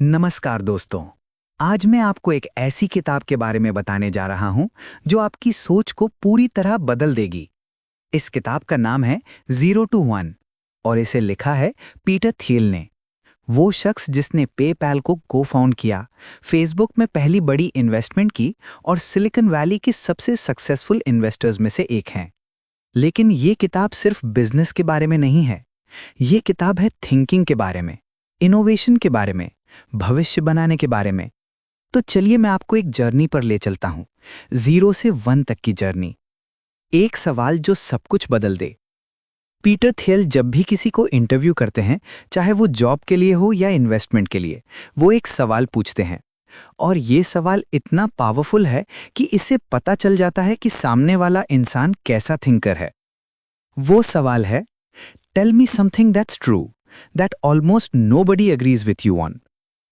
नमस्कार दोस्तों। आज मैं आपको एक ऐसी किताब के बारे में बताने जा रहा हूं जो आपकी सोच को पूरी तरह बदल देगी। इस किताब का नाम है ज़ीरो टू वन और इसे लिखा है पीटर थियल ने। वो शख्स जिसने पेपैल को को फाउंड किया, फेसबुक में पहली बड़ी इन्वेस्टमेंट की और सिलिकॉन वैली के सबसे सक्सेसफुल इन्वेस्टर्स में से एक हैं। लेकिन ये किताब सिर्फ बिजनेस के बारे में नहीं है। ये किताब है थिंकिंग के बारे में, इनोवेशन के बारे में, भविष्य बनाने के बारे में। तो चलिए मैं आपको एक जर्नी पर ले चलता हूं, जीरो से वन तक की जर्नी। एक सवाल जो सब कुछ बदल दे। पीटर थियल जब भी किसी को इंटरव्यू करते हैं, चाहे वो जॉब के लिए हो या इन्वेस्टमेंट के लिए, वो एक सवाल पूछते हैं। और ये सवाल इतना पावरफुल है कि इससे पता चल जाता है कि सामने वाला इंसान कैसा थिंकर है। वो सवाल है, tell me something that's true that almost nobody agrees with you on.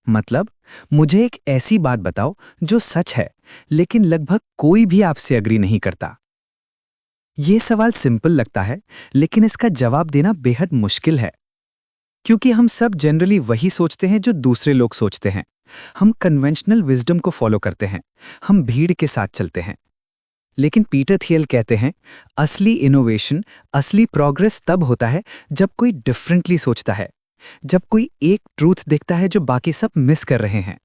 मतलब, मुझे एक ऐसी बात बताओ जो सच है लेकिन लगभग कोई भी आपसे एग्री नहीं करता। यह सवाल सिंपल लगता है, लेकिन इसका जवाब देना बेहद मुश्किल है, क्योंकि हम सब जनरली वही सोचते हैं जो दूसरे लोग सोचते हैं। हम कन्वेंशनल विजडम को फॉलो करते हैं, हम भीड़ के साथ चलते हैं। लेकिन पीटर थियल कहते हैं, असली इनोवेशन, असली प्रोग्रेस तब होता है जब कोई डिफरेंटली सोचता है, जब कोई एक ट्रूथ देखता है जो बाकी सब मिस कर रहे हैं।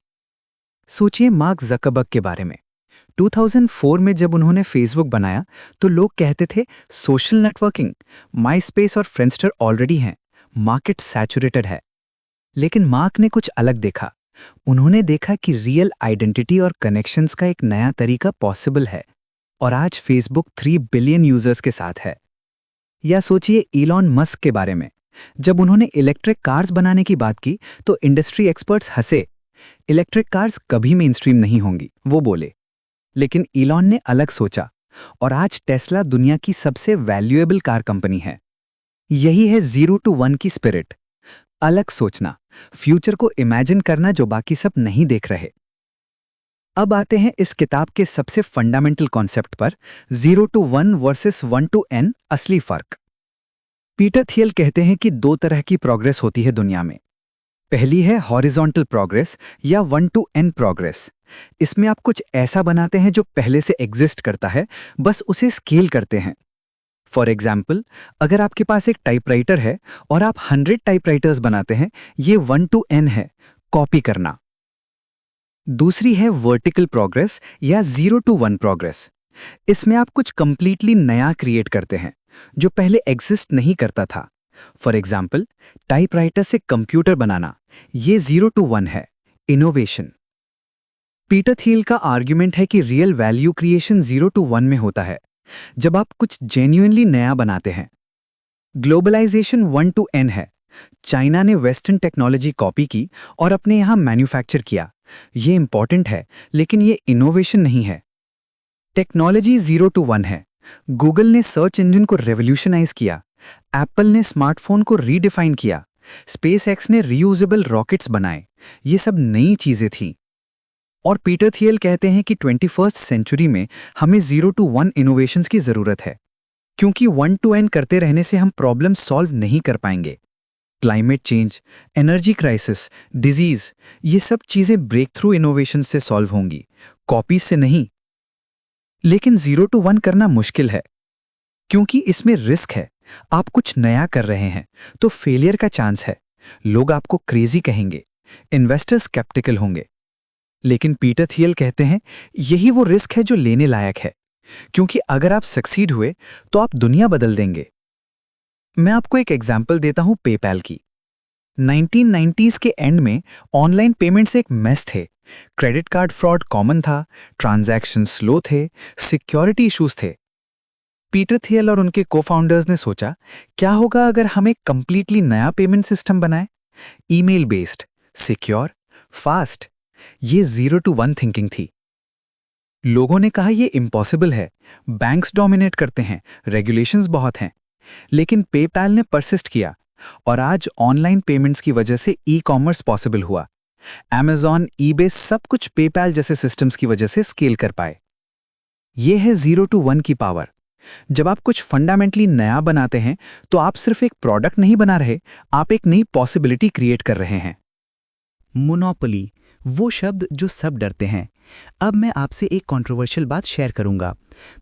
सोचिए मार्क ज़करबर्ग के बारे में। 2004 में जब उन्होंने फेसबुक बनाया तो लोग कहते थे सोशल नेटवर्किंग, माईस्पेस और फ्रेंडस्टर ऑलरेडी हैं, मार्केट सैचुरेटेड है। लेकिन मार्क ने कुछ अलग देखा। उन्होंने देखा कि रियल आइडेंटिटी और कनेक्शंस का एक नया तरीका पॉसिबल है। और आज फेसबुक 3 बिलियन यूजर्स के साथ है। या सोचिए इलॉन मस्क के बारे में। जब उन्होंने इलेक्ट्रिक कार्स बनाने की बात की तो इंडस्ट्री एक्सपर्ट्स हंसे। इलेक्ट्रिक कार्स कभी मेनस्ट्रीम नहीं होंगी, वो बोले। लेकिन इलॉन ने अलग सोचा और आज टेस्ला दुनिया की सबसे वैल्यूएबल कार कंपनी है। यही है ज़ीरो टू वन की स्पिरिट। अलग सोचना, फ्यूचर को इमेजिन करना जो बाकी सब नहीं देख रहे। अब आते हैं इस किताब के सबसे फंडामेंटल कॉन्सेप्ट पर, zero to one versus one to n, असली फर्क। पीटर थियल कहते हैं कि 2 तरह की प्रोग्रेस होती है दुनिया में। पहली है हॉरिजॉन्टल प्रोग्रेस या 1 to n प्रोग्रेस। इसमें आप कुछ ऐसा बनाते हैं जो पहले से एग्जिस्ट करता है, बस उसे स्केल करते हैं। फॉर एग्जाम्पल, अगर आपके पास एक टाइपराइटर है और आप 100 टाइपराइटर्स बनाते हैं, ये 1 to n है, कॉपी करना। दूसरी है वर्टिकल प्रोग्रेस या 0 to 1 प्रोग्रेस। इसमें आप कुछ कंप्लीटली नया क्रिएट करते हैं जो पहले एग्जिस्ट नहीं करता था। फॉर एग्जाम्पल, टाइपराइटर से कंप्यूटर बनाना, ये 0 to 1 है, इनोवेशन। पीटर थियल का आर्ग्यूमेंट है कि रियल वैल्यू क्रिएशन 0 to 1 में होता है, जब आप कुछ जेन्युइनली नया बनाते हैं। ग्लोबलाइजेशन 1 to n है। चाइना ने वेस्टर्न टेक्नोलॉजी कॉपी की और अपने यहां मैन्युफैक्चर किया। ये इंपॉर्टेंट है, लेकिन ये इनोवेशन नहीं है। टेक्नोलॉजी 0 to 1 है। गूगल ने सर्च इंजन को रेवोल्यूशनाइज किया, एप्पल ने स्मार्टफोन को रीडिफाइन किया, स्पेसएक्स ने रीयूजेबल रॉकेट्स बनाए। ये सब नई चीजें थीं। और पीटर थियल कहते हैं कि 21st सेंचुरी में हमें 0 to 1 इनोवेशंस की जरूरत है, क्योंकि 1 to n करते रहने से हम प्रॉब्लम सॉल्व नहीं कर पाएंगे। Climate change, energy crisis, disease, ये सब चीजें ब्रेक थ्रू इनोवेशन से सॉल्व होंगी, कॉपीज से नहीं। लेकिन 0 to 1 करना मुश्किल है, क्योंकि इसमें रिस्क है। आप कुछ नया कर रहे हैं तो फेलियर का चांस है। लोग आपको क्रेजी कहेंगे, इन्वेस्टर्स स्केप्टिकल होंगे। लेकिन पीटर थियल कहते हैं यही वो रिस्क है जो लेने लायक है, क्योंकि अगर आप सक्सीड हुए तो आप दुनिया बदल देंगे। मैं आपको एक एग्जाम्पल देता हूं पेपैल की। 1990s के एंड में ऑनलाइन पेमेंट्स एक मेस थे। क्रेडिट कार्ड फ्रॉड कॉमन था, ट्रांजैक्शन स्लो थे, सिक्योरिटी इश्यूज थे। पीटर थियल और उनके को-फाउंडर्स ने सोचा, क्या होगा अगर हम एक कंप्लीटली नया पेमेंट सिस्टम बनाएं? Email based, secure, fast. ये 0 to 1 थिंकिंग थी। लोगों ने कहा ये इम्पॉसिबल है, बैंक्स डोमिनेट करते हैं, रेगुलेशंस बहुत हैं। लेकिन पेपैल ने परसिस्ट किया और आज ऑनलाइन पेमेंट्स की वजह से ई-कॉमर्स पॉसिबल हुआ। Amazon, eBay सब कुछ पेपैल जैसे सिस्टम्स की वजह से स्केल कर पाए। यह है 0 to 1 की पावर। जब आप कुछ फंडामेंटली नया बनाते हैं तो आप सिर्फ एक प्रोडक्ट नहीं बना रहे, आप एक नई पॉसिबिलिटी क्रिएट कर रहे हैं। मोनोपोली, वो शब्द जो सब डरते हैं। अब मैं आपसे एक कंट्रोवर्शियल बात शेयर करूंगा।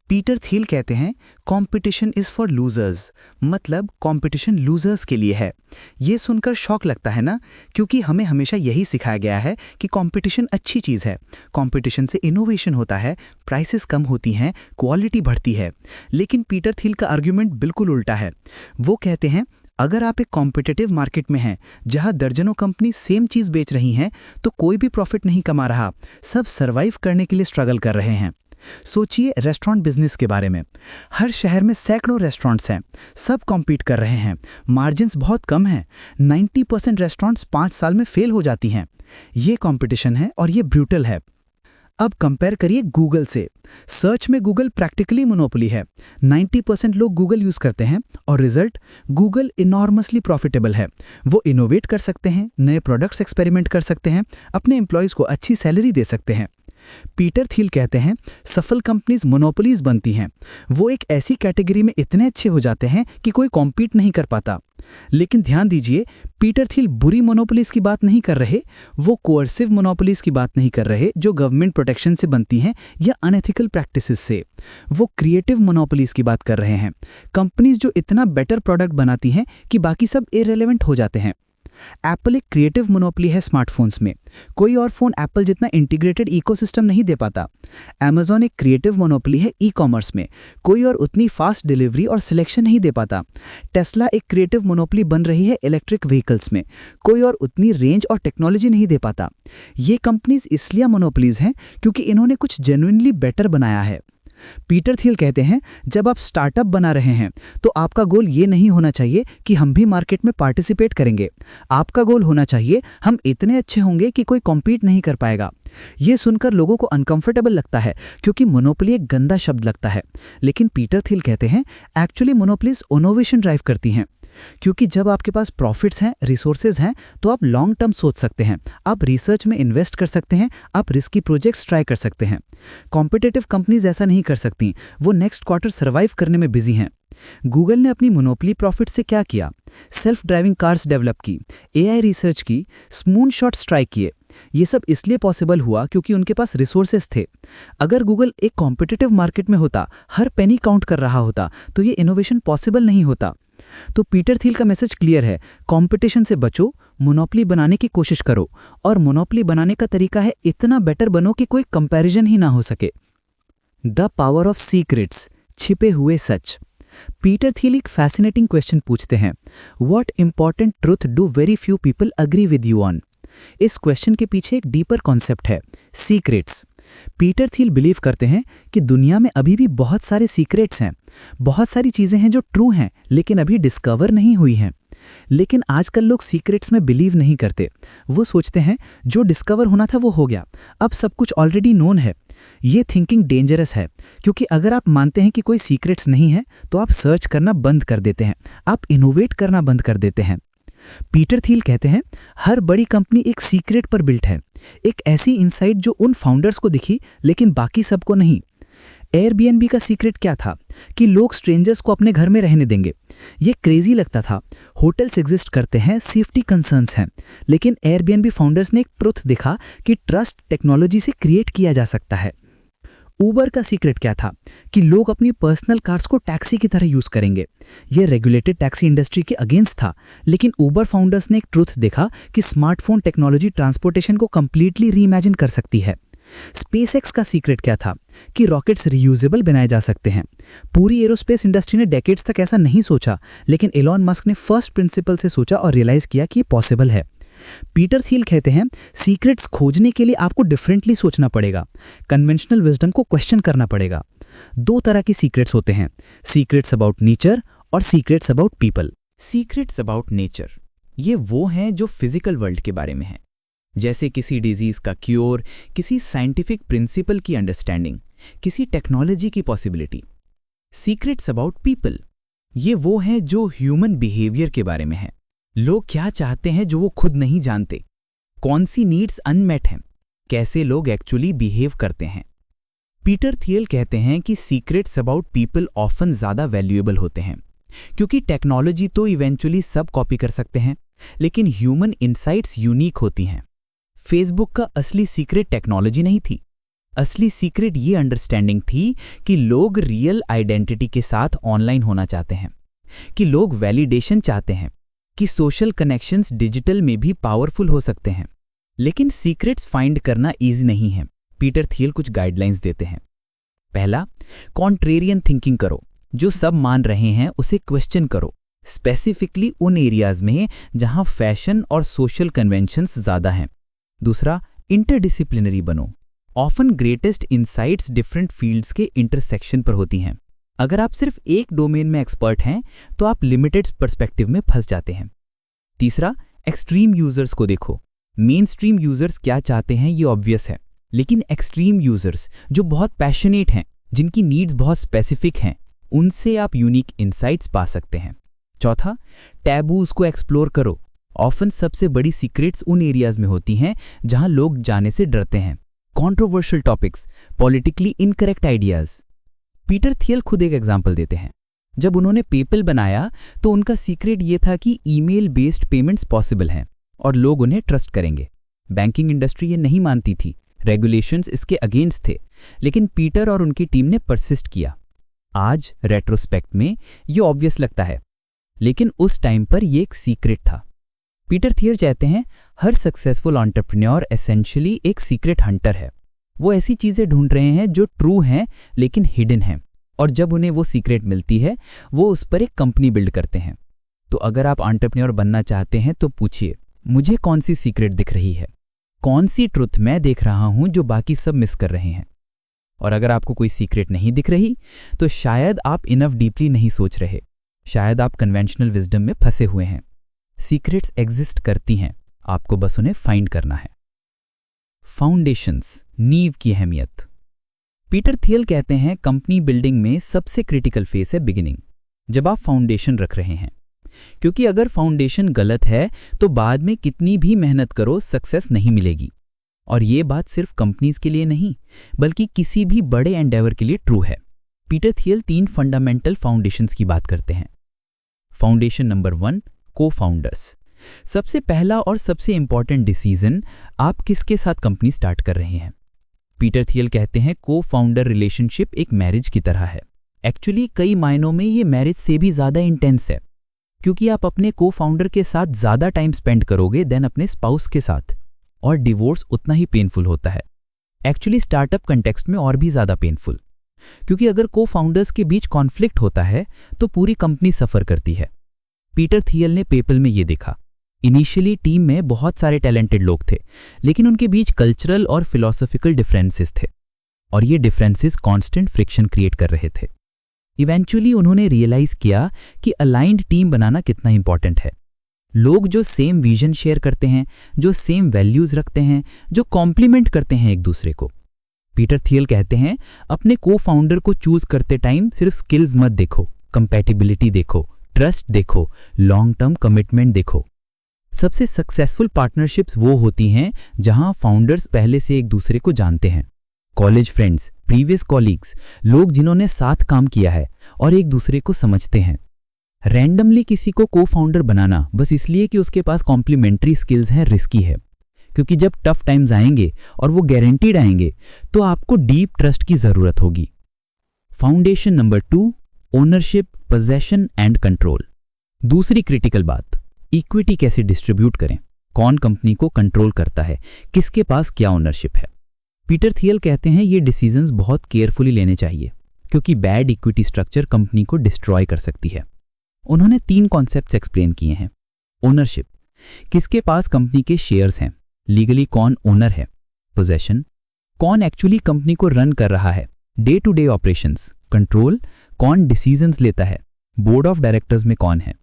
पीटर थियल कहते हैं कंपटीशन इज फॉर लूजर्स, मतलब कंपटीशन लूजर्स के लिए है। ये सुनकर शौक लगता है ना, क्योंकि हमें हमेशा यही सिखाया गया है कि कंपटीशन अच्छी चीज़ है। कंपटीशन से इनोवेशन होता है, प्राइसेस कम होती हैं, क्वालिटी बढ़ती है। लेकिन पीटर थियल का आर्ग्यूमेंट बिल्कुल उल्टा है। वो कहते हैं अगर आप एक कॉम्पिटिटिव मार्केट में हैं जहां दर्जनों कंपनी सेम चीज़ बेच रही हैं तो कोई भी प्रॉफिट नहीं कमा रहा, सब सर्वाइव करने के लिए स्ट्रगल कर रहे हैं। सोचिए रेस्टोरेंट बिजनेस के बारे में। हर शहर में सैकड़ों रेस्टोरेंट्स हैं, सब कॉम्पीट कर रहे हैं, मार्जिन्स बहुत कम हैं, 90% रेस्टोरेंट्स 5 साल में फेल हो जाती हैं। ये कंपटीशन है और ये ब्रूटल है। अब कंपेयर करिए गूगल से। सर्च में गूगल प्रैक्टिकली मोनोपोली है, 90% लोग गूगल यूज़ करते हैं और रिजल्ट गूगल इनॉर्मसली प्रॉफिटेबल है। वो इनोवेट कर सकते हैं, नए प्रोडक्ट्स एक्सपेरिमेंट कर सकते हैं, अपने एम्प्लॉयज़ को अच्छी सैलरी दे सकते हैं। पीटर थियल कहते हैं सफल कंपनीज मोनोपोलीज बनती हैं। वो एक ऐसी कैटेगरी में इतने अच्छे हो जाते हैं कि कोई कॉम्पीट नहीं कर पाता। लेकिन ध्यान दीजिए, पीटर थियल बुरी मोनोपोलीज की बात नहीं कर रहे, वो कोअर्सिव मोनोपोलीज की बात नहीं कर रहे जो गवर्नमेंट प्रोटेक्शन से बनती हैं या अनएथिकल प्रैक्टिसेस से। वो क्रिएटिव मोनोपोलीज की बात कर रहे हैं, कंपनीज जो इतना बेटर प्रोडक्ट बनाती हैं कि बाकी सब इररिलेवेंट हो जाते हैं। एप्पल एक क्रिएटिव मोनोपोली है स्मार्टफोन्स में, कोई और फोन एप्पल जितना इंटीग्रेटेड इकोसिस्टम नहीं दे पाता। Amazon एक क्रिएटिव मोनोपोली है ई कॉमर्स में, कोई और उतनी फास्ट डिलीवरी और सिलेक्शन नहीं दे पाता। टेस्ला एक क्रिएटिव मोनोपोली बन रही है इलेक्ट्रिक व्हीकल्स में, कोई और उतनी रेंज और टेक्नोलॉजी नहीं दे पाता। ये कंपनीज इसलिए मोनोपोलीज हैं क्योंकि इन्होंने कुछ जेन्युइनली बेटर बनाया है। पीटर थियल कहते हैं जब आप स्टार्टअप बना रहे हैं तो आपका गोल ये नहीं होना चाहिए कि हम भी मार्केट में पार्टिसिपेट करेंगे। आपका गोल होना चाहिए हम इतने अच्छे होंगे कि कोई कॉम्पीट नहीं कर पाएगा। ये सुनकर लोगों को अनकंफर्टेबल लगता है क्योंकि मोनोपोली एक गंदा शब्द लगता है। लेकिन पीटर थियल कहते हैं एक्चुअली मोनोपोलीज इनोवेशन ड्राइव करती हैं, क्योंकि जब आपके पास प्रॉफिट्स हैं, रिसोर्सेज हैं, तो आप लॉन्ग टर्म सोच सकते हैं, आप रिसर्च में इन्वेस्ट कर सकते हैं, आप रिस्की प्रोजेक्ट्स ट्राई कर सकते हैं। कॉम्पिटिटिव कंपनीज ऐसा नहीं कर सकती, वो नेक्स्ट क्वार्टर सर्वाइव करने में बिजी हैं। गूगल ने अपनी मोनोपोली प्रॉफिट से क्या किया? सेल्फ ड्राइविंग कार्स डेवलप की, एआई रिसर्च की, स्मून शॉट्स ट्राई किए। ये सब इसलिए पॉसिबल हुआ क्योंकि उनके पास रिसोर्सेज थे। अगर गूगल एक कॉम्पिटिटिव मार्केट में होता, हर पेनी काउंट कर रहा होता, तो ये इनोवेशन पॉसिबल नहीं होता। तो पीटर थियल का मैसेज क्लियर है, कंपटीशन से बचो, मोनोपोली बनाने की कोशिश करो, और मोनोपोली बनाने का तरीका है इतना बेटर बनो कि कोई कंपैरिजन ही ना हो सके। द पावर ऑफ सीक्रेट्स, छिपे हुए सच। पीटर थियल एक फैसिनेटिंग क्वेश्चन पूछते हैं, what important truth do very few people agree with you on? इस क्वेश्चन के पीछे एक डीपर कॉन्सेप्ट है, सीक्रेट्स। पीटर थियल बिलीव करते हैं कि दुनिया में अभी भी बहुत सारे सीक्रेट्स हैं, बहुत सारी चीज़ें हैं जो ट्रू हैं लेकिन अभी डिस्कवर नहीं हुई हैं। लेकिन आजकल लोग सीक्रेट्स में बिलीव नहीं करते। वो सोचते हैं जो डिस्कवर होना था वो हो गया, अब सब कुछ ऑलरेडी नोन है। ये थिंकिंग डेंजरस है, क्योंकि अगर आप मानते हैं कि कोई सीक्रेट्स नहीं है तो आप सर्च करना बंद कर देते हैं, आप इनोवेट करना बंद कर देते हैं। पीटर थियल कहते हैं हर बड़ी कंपनी एक सीक्रेट पर बिल्ट है, एक ऐसी इनसाइट जो उन फाउंडर्स को दिखी लेकिन बाकी सबको नहीं। एयरबीएनबी का सीक्रेट क्या था? कि लोग स्ट्रेंजर्स को अपने घर में रहने देंगे। ये क्रेजी लगता था, होटल्स एग्जिस्ट करते हैं, सेफ्टी कंसर्न्स हैं, लेकिन एयरबीएनबी फाउंडर्स ने एक ट्रुथ दिखा कि ट्रस्ट टेक्नोलॉजी से क्रिएट किया जा सकता है। ऊबर का सीक्रेट क्या था? कि लोग अपनी पर्सनल कार्स को टैक्सी की तरह यूज़ करेंगे। ये रेगुलेटेड टैक्सी इंडस्ट्री के अगेंस्ट था, लेकिन ऊबर फाउंडर्स ने एक ट्रुथ देखा कि स्मार्टफोन टेक्नोलॉजी ट्रांसपोर्टेशन को कंप्लीटली रीइमेजिन कर सकती है। स्पेसएक्स का सीक्रेट क्या था? कि रॉकेट्स रीयूजेबल बनाए जा सकते हैं। पूरी एरोस्पेस इंडस्ट्री ने डेकेड्स तक ऐसा नहीं सोचा, लेकिन एलॉन मस्क ने फर्स्ट प्रिंसिपल से सोचा और रियलाइज़ किया कि ये पॉसिबल है। पीटर थियल कहते हैं सीक्रेट्स खोजने के लिए आपको डिफरेंटली सोचना पड़ेगा, कन्वेंशनल विजडम को क्वेश्चन करना पड़ेगा। 2 तरह की सीक्रेट्स होते हैं, सीक्रेट्स अबाउट नेचर और secrets about people. Secrets about nature ये वो हैं जो फिजिकल वर्ल्ड के बारे में हैं, जैसे किसी डिजीज का क्योर, किसी साइंटिफिक प्रिंसिपल की अंडरस्टैंडिंग, किसी टेक्नोलॉजी की पॉसिबिलिटी। सीक्रेट्स अबाउट पीपल ये वो हैं जो ह्यूमन बिहेवियर के बारे में हैं। लोग क्या चाहते हैं जो वो खुद नहीं जानते, कौन सी नीड्स अनमेट हैं, कैसे लोग एक्चुअली बिहेव करते हैं। पीटर थियल कहते हैं कि सीक्रेट्स अबाउट पीपल ऑफन ज़्यादा वैल्यूएबल होते हैं, क्योंकि टेक्नोलॉजी तो इवेंचुअली सब कॉपी कर सकते हैं, लेकिन ह्यूमन इनसाइट्स यूनिक होती हैं। फेसबुक का असली सीक्रेट टेक्नोलॉजी नहीं थी। असली सीक्रेट ये अंडरस्टैंडिंग थी कि लोग रियल आइडेंटिटी के साथ ऑनलाइन होना चाहते हैं, कि लोग वैलिडेशन चाहते हैं, कि सोशल कनेक्शंस डिजिटल में भी पावरफुल हो सकते हैं। लेकिन सीक्रेट्स फाइंड करना इजी नहीं है। पीटर थियल कुछ गाइडलाइंस देते हैं। पहला, कॉन्ट्रेरियन थिंकिंग करो। जो सब मान रहे हैं उसे क्वेश्चन करो, स्पेसिफिकली उन एरियाज में जहां फैशन और सोशल कन्वेंशंस ज्यादा हैं। दूसरा, इंटरडिसिप्लिनरी बनो। Often greatest insights different fields के इंटरसेक्शन पर होती हैं। अगर आप सिर्फ एक डोमेन में एक्सपर्ट हैं तो आप लिमिटेड पर्सपेक्टिव में फंस जाते हैं। तीसरा, एक्सट्रीम यूजर्स को देखो। मेन स्ट्रीम यूजर्स क्या चाहते हैं ये ऑब्वियस है, लेकिन एक्सट्रीम यूजर्स जो बहुत पैशनेट हैं, जिनकी नीड्स बहुत स्पेसिफिक हैं, उनसे आप यूनिक इंसाइट्स पा सकते हैं। चौथा, टैबूज को एक्सप्लोर करो। ऑफन सबसे बड़ी सीक्रेट्स उन एरियाज में होती हैं जहां लोग जाने से डरते हैं। Controversial topics, politically incorrect ideas. Peter थियल खुद एक एग्जांपल देते हैं। जब उन्होंने पेपल बनाया तो उनका सीक्रेट ये था कि ईमेल बेस्ड पेमेंट्स पॉसिबल हैं और लोग उन्हें ट्रस्ट करेंगे। बैंकिंग इंडस्ट्री ये नहीं मानती थी, रेगुलेशंस इसके अगेंस्ट थे, लेकिन पीटर और उनकी टीम ने परसिस्ट किया। आज रेट्रोस्पेक्ट में ये ऑब्वियस लगता है, लेकिन उस टाइम पर ये एक सीक्रेट था। पीटर थियल कहते हैं हर सक्सेसफुल एंटरप्रेन्योर एसेंशियली एक सीक्रेट हंटर है। वो ऐसी चीजें ढूंढ रहे हैं जो ट्रू हैं लेकिन हिडन हैं, और जब उन्हें वो सीक्रेट मिलती है वो उस पर एक कंपनी बिल्ड करते हैं। तो अगर आप एंटरप्रेन्योर बनना चाहते हैं तो पूछिए, मुझे कौन सी सीक्रेट दिख रही है, कौन सी ट्रुथ मैं देख रहा हूं जो बाकी सब मिस कर रहे हैं। और अगर आपको कोई सीक्रेट नहीं दिख रही तो शायद आप इनफ डीपली नहीं सोच रहे, शायद आप कन्वेंशनल विजडम में फंसे हुए हैं। सीक्रेट्स एग्जिस्ट करती हैं, आपको बस उन्हें फाइंड करना है। फाउंडेशंस, नींव की अहमियत। पीटर थियल कहते हैं कंपनी बिल्डिंग में सबसे क्रिटिकल फेस है बिगिनिंग, जब आप फाउंडेशन रख रहे हैं। क्योंकि अगर फाउंडेशन गलत है तो बाद में कितनी भी मेहनत करो सक्सेस नहीं मिलेगी। और ये बात सिर्फ कंपनीज के लिए नहीं बल्कि किसी भी बड़े एंडेवर के लिए ट्रू है। पीटर थियल 3 फंडामेंटल फाउंडेशंस की बात करते हैं। फाउंडेशन नंबर 1, को फाउंडर्स। सबसे पहला और सबसे इंपॉर्टेंट डिसीजन, आप किसके साथ कंपनी स्टार्ट कर रहे हैं। पीटर थियल कहते हैं को फाउंडर रिलेशनशिप एक मैरिज की तरह है। एक्चुअली कई मायनों में ये मैरिज से भी ज्यादा इंटेंस है, क्योंकि आप अपने को फाउंडर के साथ ज्यादा टाइम स्पेंड करोगे देन अपने स्पाउस के साथ, और डिवोर्स उतना ही पेनफुल होता है। एक्चुअली स्टार्टअप कंटेक्स्ट में और भी ज्यादा पेनफुल, क्योंकि अगर को फाउंडर्स के बीच कॉन्फ्लिक्ट होता है तो पूरी कंपनी सफर करती है। पीटर थियल ने पेपल में ये देखा। इनिशियली टीम में बहुत सारे टैलेंटेड लोग थे, लेकिन उनके बीच कल्चरल और फिलोसॉफिकल डिफरेंसेस थे, और ये डिफरेंसेस कांस्टेंट फ्रिक्शन क्रिएट कर रहे थे। इवेंचुअली उन्होंने रियलाइज किया कि अलाइंड टीम बनाना कितना इंपॉर्टेंट है। लोग जो सेम विजन शेयर करते हैं, जो सेम वैल्यूज रखते हैं, जो कॉम्प्लीमेंट करते हैं एक दूसरे को। पीटर थियल कहते हैं अपने को फाउंडर को चूज करते टाइम सिर्फ स्किल्स मत देखो, कंपैटिबिलिटी देखो, ट्रस्ट देखो, लॉन्ग टर्म कमिटमेंट देखो। सबसे सक्सेसफुल पार्टनरशिप्स वो होती हैं जहां फाउंडर्स पहले से एक दूसरे को जानते हैं। कॉलेज फ्रेंड्स, प्रीवियस कॉलीग्स, लोग जिन्होंने साथ काम किया है और एक दूसरे को समझते हैं। रैंडमली किसी को को फाउंडर बनाना बस इसलिए कि उसके पास कॉम्प्लीमेंट्री स्किल्स हैं रिस्की है, क्योंकि जब टफ टाइम्स आएंगे और वो गारंटीड आएंगे तो आपको डीप ट्रस्ट की जरूरत होगी। Foundation number 2, ownership, possession and control. दूसरी क्रिटिकल बात, इक्विटी कैसे डिस्ट्रीब्यूट करें, कौन कंपनी को कंट्रोल करता है, किसके पास क्या ओनरशिप है। पीटर थियल कहते हैं ये डिसीजंस बहुत केयरफुली लेने चाहिए, क्योंकि बैड इक्विटी स्ट्रक्चर कंपनी को डिस्ट्रॉय कर सकती है। उन्होंने 3 कॉन्सेप्ट्स एक्सप्लेन किए हैं। ओनरशिप, किसके पास कंपनी के शेयर्स हैं, लीगली कौन ओनर है। पोजेशन, कौन एक्चुअली कंपनी को रन कर रहा है, day to day operations. Control, कौन डिसीजंस लेता है, बोर्ड ऑफ डायरेक्टर्स में कौन है।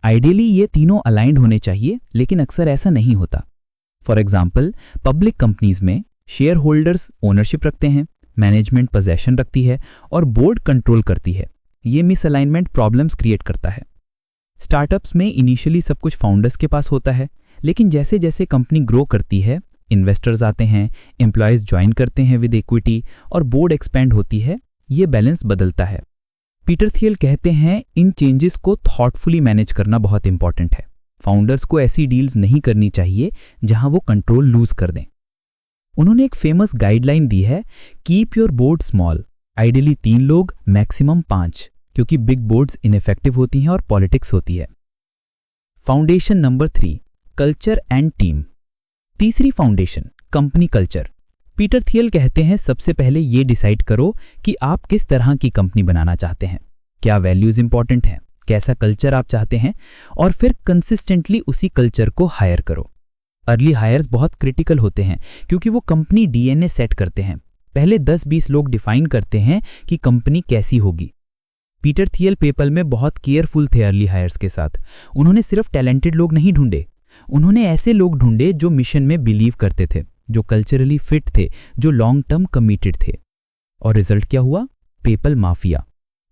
आइडियली ये तीनों अलाइंड होने चाहिए, लेकिन अक्सर ऐसा नहीं होता। फॉर एग्जाम्पल, पब्लिक कंपनीज में शेयर होल्डर्स ओनरशिप रखते हैं, मैनेजमेंट पोजेशन रखती है और बोर्ड कंट्रोल करती है। ये मिसअलाइनमेंट प्रॉब्लम्स क्रिएट करता है। स्टार्टअप्स में इनिशियली सब कुछ फाउंडर्स के पास होता है, लेकिन जैसे जैसे कंपनी ग्रो करती है, इन्वेस्टर्स आते हैं, एम्प्लॉयज ज्वाइन करते हैं विद इक्विटी और बोर्ड एक्सपेंड होती है, ये बैलेंस बदलता है। पीटर थियल कहते हैं इन चेंजेस को थॉटफुली मैनेज करना बहुत इंपॉर्टेंट है, फाउंडर्स को ऐसी डील्स नहीं करनी चाहिए जहां वो कंट्रोल लूज कर दें। उन्होंने एक फेमस गाइडलाइन दी है, keep your board small, ideally 3 लोग, मैक्सिमम 5, क्योंकि बिग बोर्ड्स इनफेक्टिव होती हैं और पॉलिटिक्स होती है। Foundation number 3, culture and team. तीसरी foundation, company culture. Peter Thiel कहते हैं सबसे पहले ये डिसाइड करो कि आप किस तरह की कंपनी बनाना चाहते हैं, क्या वैल्यूज इंपॉर्टेंट हैं, कैसा कल्चर आप चाहते हैं, और फिर कंसिस्टेंटली उसी कल्चर को हायर करो। अर्ली हायर्स बहुत क्रिटिकल होते हैं क्योंकि वो कंपनी डीएनए सेट करते हैं। पहले 10-20 लोग डिफाइन करते हैं कि कंपनी कैसी होगी। पीटर थियल पेपल में बहुत केयरफुल थे अर्ली हायर्स के साथ। उन्होंने सिर्फ टैलेंटेड लोग नहीं ढूंढे, उन्होंने ऐसे लोग ढूंढे जो मिशन में बिलीव करते थे, जो कल्चरली फिट थे, जो लॉन्ग टर्म कमिटेड थे। और रिजल्ट क्या हुआ? PayPal mafia.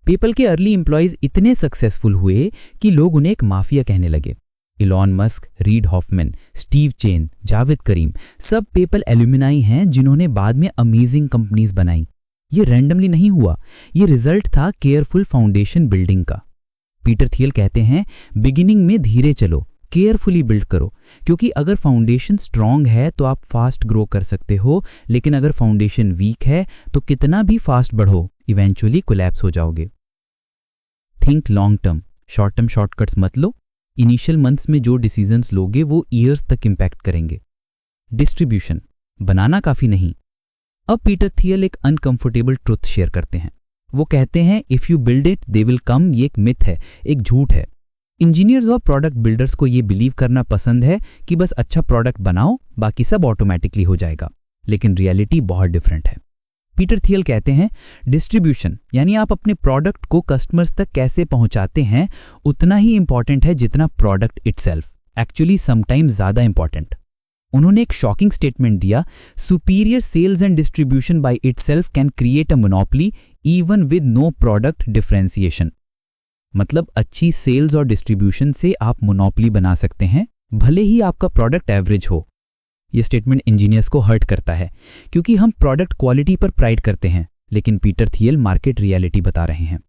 पेपल के अर्ली एम्प्लॉयज इतने सक्सेसफुल हुए कि लोग उन्हें एक माफिया कहने लगे। Elon Musk, Reid Hoffman, Steve Chen, Jawed Karim, सब पेपल एल्यूमिनाई हैं जिन्होंने बाद में अमेजिंग कंपनीज बनाई। ये रैंडमली नहीं हुआ, ये रिजल्ट था केयरफुल फाउंडेशन बिल्डिंग का। पीटर थियल कहते हैं बिगिनिंग में धीरे चलो, केयरफुली बिल्ड करो, क्योंकि अगर फाउंडेशन स्ट्रांग है तो आप फास्ट ग्रो कर सकते हो, लेकिन अगर फाउंडेशन वीक है तो कितना भी फास्ट बढ़ो इवेंचुअली कोलैप्स हो जाओगे। Think long term, short term shortcuts मत लो। इनिशियल मंथ्स में जो डिसीजंस लोगे वो ईयर्स तक इंपैक्ट करेंगे। डिस्ट्रीब्यूशन, बनाना काफी नहीं। अब पीटर थियल एक अनकंफर्टेबल ट्रुथ शेयर करते हैं। वो कहते हैं if you build it they will come. ये एक मिथ है, एक झूठ है। इंजीनियर्स और प्रोडक्ट बिल्डर्स को ये बिलीव करना पसंद है कि बस अच्छा प्रोडक्ट बनाओ, बाकी सब ऑटोमेटिकली हो जाएगा, लेकिन रियलिटी बहुत डिफरेंट है। पीटर थियल कहते हैं डिस्ट्रीब्यूशन यानी आप अपने प्रोडक्ट को कस्टमर्स तक कैसे पहुंचाते हैं उतना ही इंपॉर्टेंट है जितना प्रोडक्ट इटसेल्फ, एक्चुअली समटाइम्स ज्यादा इंपॉर्टेंट। उन्होंने एक शॉकिंग स्टेटमेंट दिया, superior sales and distribution by itself can create a monopoly even with no product differentiation. मतलब अच्छी सेल्स और डिस्ट्रीब्यूशन से आप मोनोपोली बना सकते हैं, भले ही आपका प्रोडक्ट एवरेज हो। यह स्टेटमेंट इंजीनियर्स को हर्ट करता है क्योंकि हम प्रोडक्ट क्वालिटी पर प्राइड करते हैं, लेकिन पीटर थियल मार्केट रियलिटी बता रहे हैं।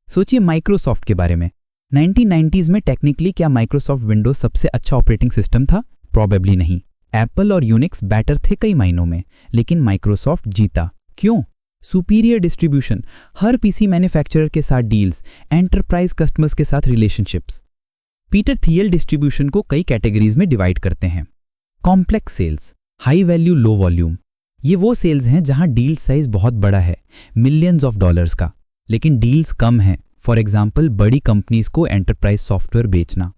सोचिए माइक्रोसॉफ्ट के बारे में। 1990s में टेक्निकली क्या माइक्रोसॉफ्ट विंडोज सबसे अच्छा ऑपरेटिंग सिस्टम था? प्रोबेबली नहीं। एप्पल और यूनिक्स बैटर थे कई मायनों में, लेकिन माइक्रोसॉफ्ट जीता। क्यों? सुपीरियर डिस्ट्रीब्यूशन, हर पीसी मैन्युफैक्चरर के साथ डील्स, एंटरप्राइज कस्टमर्स के साथ रिलेशनशिप्स। पीटर थियल डिस्ट्रीब्यूशन को कई कैटेगरीज में डिवाइड करते हैं। Complex sales, high value low volume. ये वो सेल्स हैं जहां डील साइज बहुत बड़ा है, मिलियंस ऑफ डॉलर्स का, लेकिन डील्स कम हैं। फॉर एग्जाम्पल बड़ी कंपनीज को एंटरप्राइज सॉफ्टवेयर बेचना।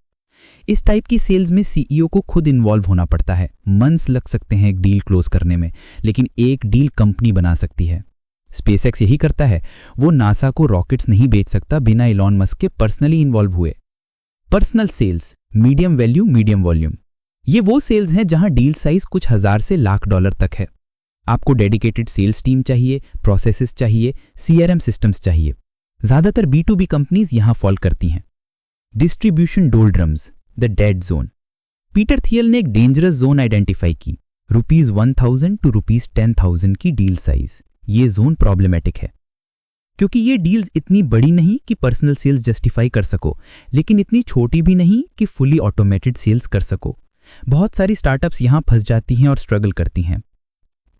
इस टाइप की सेल्स में सीईओ को खुद इन्वॉल्व होना पड़ता है। मंथ्स लग सकते हैं एक डील क्लोज करने में, लेकिन एक डील कंपनी बना सकती है। स्पेसएक्स यही करता है, वो नासा को रॉकेट्स नहीं बेच सकता बिना इलॉन मस्क के पर्सनली इन्वॉल्व हुए। Personal sales, medium value medium volume. ये वो सेल्स हैं जहां डील साइज कुछ हजार से लाख डॉलर तक है। आपको डेडिकेटेड सेल्स टीम चाहिए, प्रोसेसेस चाहिए, सीआरएम सिस्टम्स चाहिए। ज्यादातर B2B कंपनीज यहां फॉल करती हैं। Distribution doldrums, the dead zone. Peter Thiel ने एक डेंजरस जोन आइडेंटिफाई की, ₹1000 to ₹10,000 की डील साइज। ये जोन प्रॉब्लमेटिक है क्योंकि ये डील्स इतनी बड़ी नहीं कि पर्सनल सेल्स जस्टिफाई कर सको, लेकिन इतनी छोटी भी नहीं कि फुली ऑटोमेटेड सेल्स कर सको। बहुत सारी स्टार्टअप्स यहां फंस जाती हैं और स्ट्रगल करती हैं।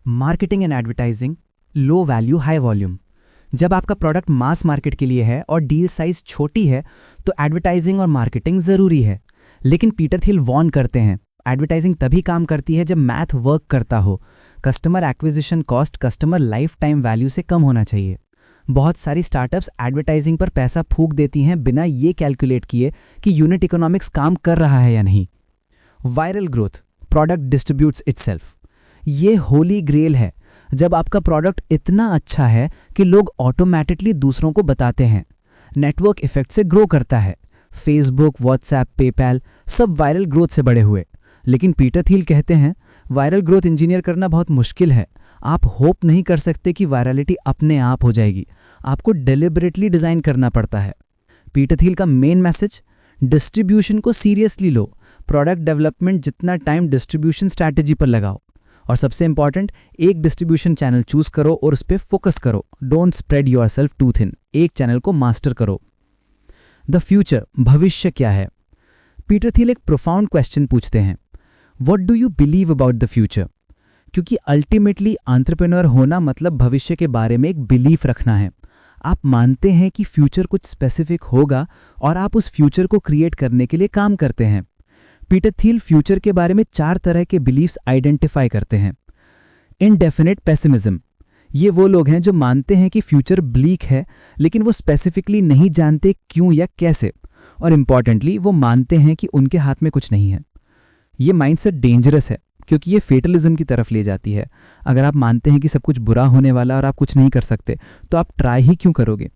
Marketing and advertising, low value high volume. जब आपका प्रोडक्ट मास मार्केट के लिए है और डील साइज छोटी है तो एडवर्टाइजिंग और मार्केटिंग जरूरी है। लेकिन पीटर थियल वॉर्न करते हैं एडवर्टाइजिंग तभी काम करती है जब मैथ वर्क करता हो। Customer acquisition cost customer life time value से कम होना चाहिए। बहुत सारी स्टार्टअप्स एडवर्टाइजिंग पर पैसा फूंक देती हैं बिना ये कैलकुलेट किए कि यूनिट इकोनॉमिक्स काम कर रहा है या नहीं। Viral growth, product distributes itself. ये होली ग्रेल है जब आपका प्रोडक्ट इतना अच्छा है कि लोग ऑटोमेटिकली दूसरों को बताते हैं। नेटवर्क इफेक्ट से ग्रो करता है। फेसबुक, व्हाट्सएप, पेपैल सब वायरल ग्रोथ से बड़े हुए। लेकिन पीटर थियल कहते हैं वायरल ग्रोथ इंजीनियर करना बहुत मुश्किल है। आप होप नहीं कर सकते कि वायरलिटी अपने आप हो जाएगी, आपको डेलिबरेटली डिजाइन करना पड़ता है। पीटर थियल का मेन मैसेज, डिस्ट्रीब्यूशन को सीरियसली लो। प्रोडक्ट डेवलपमेंट जितना टाइम डिस्ट्रीब्यूशन स्ट्रैटेजी पर लगाओ, और सबसे इंपॉर्टेंट एक डिस्ट्रीब्यूशन चैनल चूज करो और उस पर फोकस करो। Don't spread yourself too thin, एक चैनल को मास्टर करो। द फ्यूचर, भविष्य क्या है? पीटर थियल एक प्रोफाउंड क्वेश्चन पूछते हैं, what do you believe about the future? क्योंकि अल्टीमेटली एंटरप्रेन्योर होना मतलब भविष्य के बारे में एक बिलीफ रखना है। आप मानते हैं कि फ्यूचर कुछ स्पेसिफिक होगा और आप उस फ्यूचर को क्रिएट करने के लिए काम करते हैं। पीटर थियल फ्यूचर के बारे में 4 तरह के बिलीफ्स आइडेंटिफाई करते हैं। इनडेफिनिट पेसिमिज्म, ये वो लोग हैं जो मानते हैं कि फ्यूचर ब्लीक है लेकिन वो स्पेसिफिकली नहीं जानते क्यों या कैसे, और इम्पॉर्टेंटली वो मानते हैं कि उनके हाथ में कुछ नहीं है। ये माइंडसेट डेंजरस है क्योंकि ये फेटलिज्म की तरफ ले जाती है। अगर आप मानते हैं कि सब कुछ बुरा होने वाला और आप कुछ नहीं कर सकते तो आप ट्राई ही क्यों करोगे।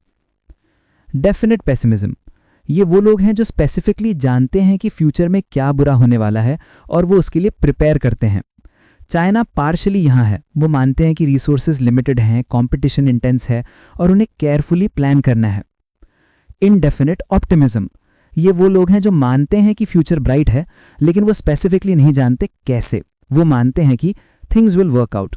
डेफिनेट पेसिमिज्म, ये वो लोग हैं जो स्पेसिफिकली जानते हैं कि फ्यूचर में क्या बुरा होने वाला है और वो उसके लिए प्रिपेयर करते हैं। चाइना पार्शली यहाँ है, वो मानते हैं कि रिसोर्सेज लिमिटेड हैं, कंपटीशन इंटेंस है और उन्हें केयरफुली प्लान करना है। इनडेफिनिट ऑप्टिमिज्म, ये वो लोग हैं जो मानते हैं कि फ्यूचर ब्राइट है लेकिन वो स्पेसिफिकली नहीं जानते कैसे। वो मानते हैं कि things will work out.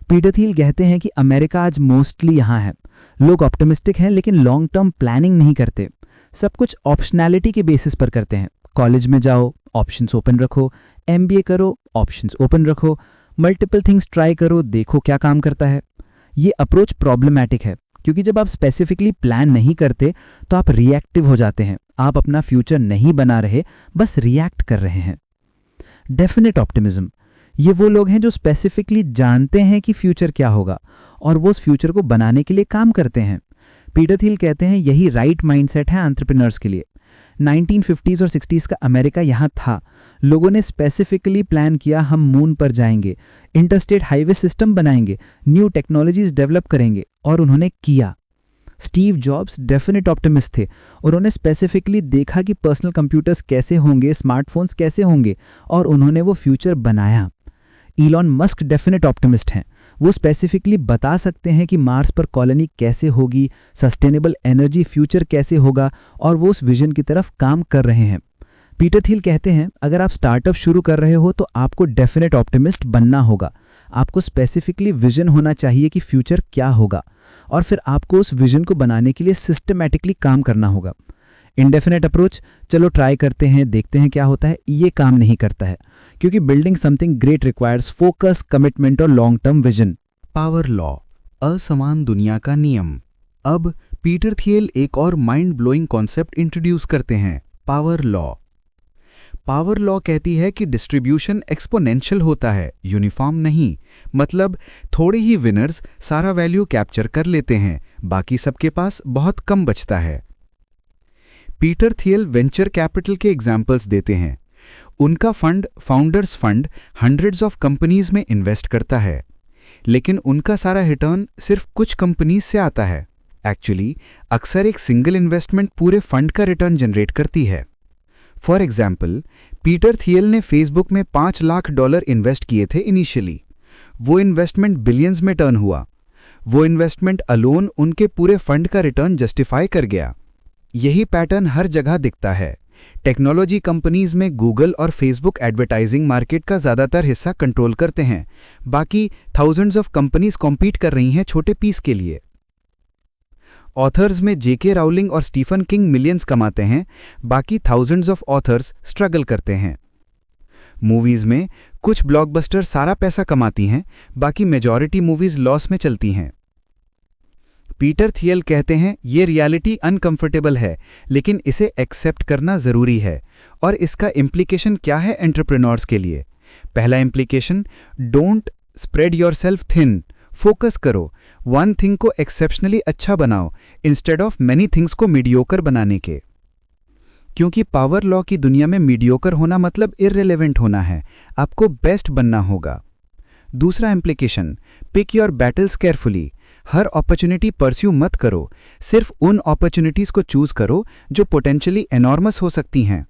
Peter Thiel कहते हैं कि अमेरिका आज मोस्टली यहाँ है। लोग ऑप्टिमिस्टिक हैं लेकिन लॉन्ग टर्म प्लानिंग नहीं करते, सब कुछ ऑप्शनैलिटी के बेसिस पर करते हैं। कॉलेज में जाओ, ऑप्शंस ओपन रखो, MBA करो, ऑप्शंस ओपन रखो, मल्टीपल थिंग्स ट्राई करो, देखो क्या काम करता है। ये अप्रोच प्रॉब्लमैटिक है क्योंकि जब आप स्पेसिफिकली प्लान नहीं करते तो आप रिएक्टिव हो जाते हैं। आप अपना फ्यूचर नहीं बना रहे, बस रिएक्ट कर रहे हैं। डेफिनेट ऑप्टिमिज्म, ये वो लोग हैं जो स्पेसिफिकली जानते हैं कि फ्यूचर क्या होगा और वो उस फ्यूचर को बनाने के लिए काम करते हैं। पीटर थियल कहते हैं यही राइट माइंडसेट है एंटरप्रेन्योर्स के लिए। 1950s और 60s का अमेरिका यहाँ था। लोगों ने स्पेसिफिकली प्लान किया, हम मून पर जाएंगे, इंटरस्टेट हाईवे सिस्टम बनाएंगे, न्यू टेक्नोलॉजीज डेवलप करेंगे, और उन्होंने किया। स्टीव जॉब्स डेफिनेट ऑप्टिमिस्ट थे। उन्होंने स्पेसिफिकली देखा कि पर्सनल कंप्यूटर्स कैसे होंगे, स्मार्टफोन्स कैसे होंगे, और उन्होंने वो फ्यूचर बनाया। इलॉन मस्क डेफिनेट ऑप्टिमिस्ट हैं। वो स्पेसिफिकली बता सकते हैं कि मार्स पर कॉलोनी कैसे होगी, सस्टेनेबल एनर्जी फ्यूचर कैसे होगा, और वो उस विजन की तरफ काम कर रहे हैं। पीटर थियल कहते हैं अगर आप स्टार्टअप शुरू कर रहे हो तो आपको डेफिनेट ऑप्टिमिस्ट बनना होगा। आपको स्पेसिफिकली विजन होना चाहिए कि फ्यूचर क्या होगा, और फिर आपको उस विजन को बनाने के लिए सिस्टमैटिकली काम करना होगा। इंडेफिनेट अप्रोच, चलो ट्राई करते हैं, देखते हैं क्या होता है, ये काम नहीं करता है क्योंकि building something great requires focus, commitment और long term vision. Power law, असमान दुनिया का नियम। अब पीटर थियल एक और माइंड ब्लोइंग कॉन्सेप्ट इंट्रोड्यूस करते हैं, पावर लॉ। पावर लॉ कहती है कि डिस्ट्रीब्यूशन एक्सपोनेंशियल होता है, यूनिफॉर्म नहीं। मतलब थोड़े ही विनर्स सारा वैल्यू कैप्चर कर लेते हैं, बाकी सबके पास बहुत कम बचता है। पीटर थियल वेंचर कैपिटल के एग्जाम्पल्स देते हैं। उनका fund, founders fund, hundreds of companies में इन्वेस्ट करता है, लेकिन उनका सारा रिटर्न सिर्फ कुछ कंपनीज से आता है। एक्चुअली अक्सर एक सिंगल इन्वेस्टमेंट पूरे फंड का रिटर्न जनरेट करती है। फॉर एग्जाम्पल, पीटर थियल ने फेसबुक में $5 लाख इन्वेस्ट किए थे इनिशियली। वो इन्वेस्टमेंट बिलियंस में टर्न हुआ। वो इन्वेस्टमेंट अलोन उनके पूरे फंड का रिटर्न जस्टिफाई कर गया। यही पैटर्न हर जगह दिखता है। टेक्नोलॉजी कंपनीज में गूगल और फेसबुक एडवर्टाइजिंग मार्केट का ज़्यादातर हिस्सा कंट्रोल करते हैं, बाकी थाउजेंड्स ऑफ कंपनीज कॉम्पीट कर रही हैं छोटे पीस के लिए। ऑथर्स में जेके राउलिंग और स्टीफन किंग मिलियंस कमाते हैं, बाकी थाउजेंड्स ऑफ ऑथर्स स्ट्रगल करते हैं। मूवीज में कुछ ब्लॉकबस्टर सारा पैसा कमाती हैं, बाकी मेजॉरिटी मूवीज लॉस में चलती हैं। पीटर थियल कहते हैं ये रियलिटी अनकंफर्टेबल है, लेकिन इसे एक्सेप्ट करना जरूरी है। और इसका इम्प्लीकेशन क्या है एंटरप्रेन्योर्स के लिए? पहला implication, don't spread yourself thin. Focus करो, वन थिंग को एक्सेप्शनली अच्छा बनाओ इंस्टेड ऑफ मैनी थिंग्स को मीडियोकर बनाने के। क्योंकि पावर लॉ की दुनिया में मीडियोकर होना मतलब इररिलेवेंट होना है, आपको बेस्ट बनना होगा। दूसरा implication, pick your battles carefully. हर अपॉर्चुनिटी परस्यू मत करो, सिर्फ उन अपॉर्चुनिटीज को चूज करो जो पोटेंशियली एनॉर्मस हो सकती हैं।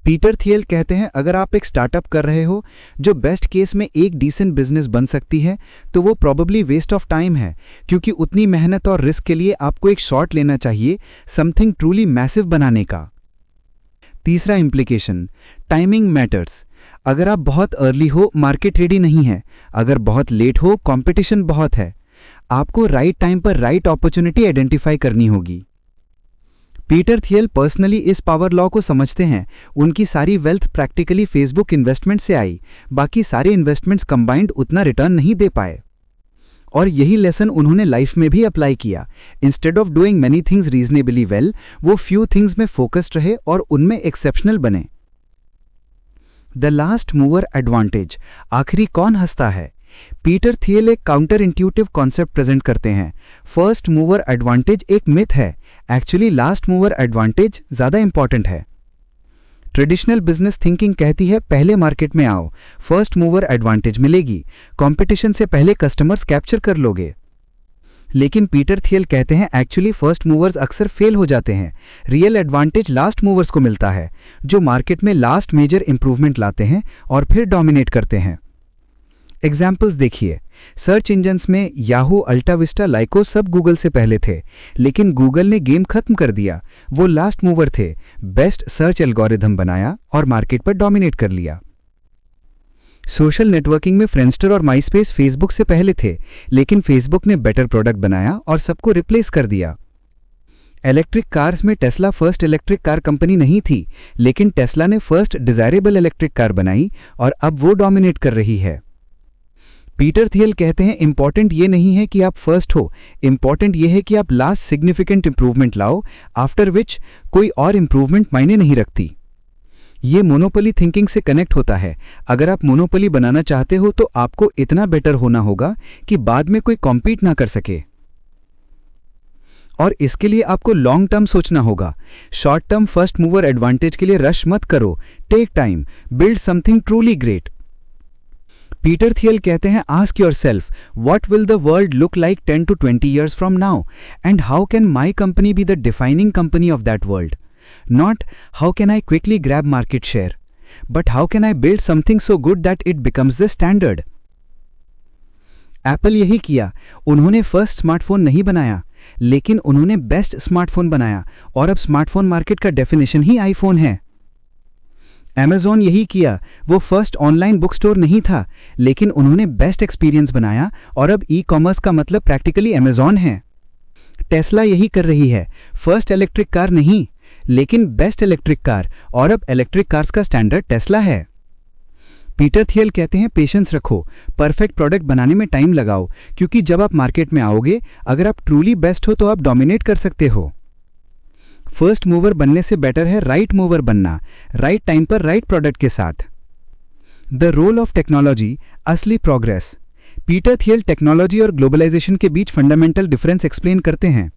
पीटर थियल कहते हैं अगर आप एक स्टार्टअप कर रहे हो जो बेस्ट केस में एक डिसेंट बिजनेस बन सकती है, तो वो प्रॉबेबली वेस्ट ऑफ टाइम है, क्योंकि उतनी मेहनत और रिस्क के लिए आपको एक शॉट लेना चाहिए समथिंग ट्रूली मैसिव बनाने का। तीसरा इम्प्लीकेशन, टाइमिंग मैटर्स। अगर आप बहुत अर्ली हो, मार्केट रेडी नहीं है। अगर बहुत लेट हो, कंपटीशन बहुत है। आपको राइट टाइम पर राइट अपॉर्चुनिटी आइडेंटिफाई करनी होगी। पीटर थियल पर्सनली इस पावर लॉ को समझते हैं। उनकी सारी वेल्थ प्रैक्टिकली फेसबुक इन्वेस्टमेंट से आई, बाकी सारे इन्वेस्टमेंट्स कंबाइंड उतना रिटर्न नहीं दे पाए। और यही लेसन उन्होंने लाइफ में भी अप्लाई किया। Instead of doing many things reasonably well, वो फ्यू थिंग्स में फोकस्ड रहे और उनमें एक्सेप्शनल बने। द लास्ट मूवर एडवांटेज, आखिरी कौन हंसता है? पीटर थियल एक काउंटर इंट्यूटिव कॉन्सेप्ट प्रेजेंट करते हैं। फर्स्ट मूवर एडवांटेज एक मिथ है, एक्चुअली लास्ट मूवर एडवांटेज ज्यादा इंपॉर्टेंट है। ट्रेडिशनल बिजनेस थिंकिंग कहती है पहले मार्केट में आओ, फर्स्ट मूवर एडवांटेज मिलेगी, कंपटीशन से पहले कस्टमर्स कैप्चर कर लोगे। लेकिन पीटर थियल कहते हैं एक्चुअली फर्स्ट मूवर्स अक्सर फेल हो जाते हैं। रियल एडवांटेज लास्ट मूवर्स को मिलता है, जो मार्केट में लास्ट मेजर इंप्रूवमेंट लाते हैं और फिर डोमिनेट करते हैं। एग्जाम्पल्स देखिए, सर्च इंजन्स में याहू, अल्टा विस्टा, लाइको सब गूगल से पहले थे, लेकिन गूगल ने गेम खत्म कर दिया। वो लास्ट मूवर थे, बेस्ट सर्च एल्गोरिथम बनाया और मार्केट पर डोमिनेट कर लिया। सोशल नेटवर्किंग में फ्रेंडस्टर और माइस्पेस फेसबुक से पहले थे, लेकिन फेसबुक ने बेटर प्रोडक्ट बनाया और सबको रिप्लेस कर दिया। इलेक्ट्रिक कार्स में Tesla first electric car company नहीं थी, लेकिन टेस्ला ने फर्स्ट डिजायरेबल इलेक्ट्रिक कार बनाई और अब वो डोमिनेट कर रही है। पीटर थियल कहते हैं इंपॉर्टेंट ये नहीं है कि आप फर्स्ट हो, इंपॉर्टेंट ये है कि आप लास्ट सिग्निफिकेंट इंप्रूवमेंट लाओ, आफ्टर विच कोई और इंप्रूवमेंट मायने नहीं रखती। ये मोनोपोली थिंकिंग से कनेक्ट होता है। अगर आप मोनोपोली बनाना चाहते हो तो आपको इतना बेटर होना होगा कि बाद में कोई कॉम्पीट ना कर सके, और इसके लिए आपको लॉन्ग टर्म सोचना होगा। Short term first mover advantage के लिए रश मत करो, take time, build something truly great. Peter Thiel कहते हैं ask yourself what will the world look like 10 to 20 years from now, and how can my company be the defining company of that world? Not how can I quickly grab market share, but how can I build something so good that it becomes the standard? Apple यही किया, उन्होंने first smartphone नहीं बनाया, लेकिन उन्होंने best smartphone बनाया और अब स्मार्टफोन मार्केट का डेफिनेशन ही आईफोन है। Amazon यही किया, वो फर्स्ट ऑनलाइन बुक स्टोर नहीं था, लेकिन उन्होंने बेस्ट एक्सपीरियंस बनाया और अब ई कॉमर्स का मतलब प्रैक्टिकली Amazon है। टेस्ला यही कर रही है, फर्स्ट इलेक्ट्रिक कार नहीं, लेकिन बेस्ट इलेक्ट्रिक कार, और अब इलेक्ट्रिक कार्स का स्टैंडर्ड टेस्ला है। पीटर थियल कहते हैं पेशेंस रखो, परफेक्ट प्रोडक्ट बनाने में टाइम लगाओ, क्योंकि जब आप मार्केट में आओगे, अगर आप ट्रूली बेस्ट हो तो आप डोमिनेट कर सकते हो। फर्स्ट मूवर बनने से बेटर है राइट मूवर बनना, राइट टाइम पर राइट प्रोडक्ट के साथ। द रोल ऑफ टेक्नोलॉजी, असली प्रोग्रेस। पीटर थियल टेक्नोलॉजी और ग्लोबलाइजेशन के बीच फंडामेंटल डिफरेंस एक्सप्लेन करते हैं।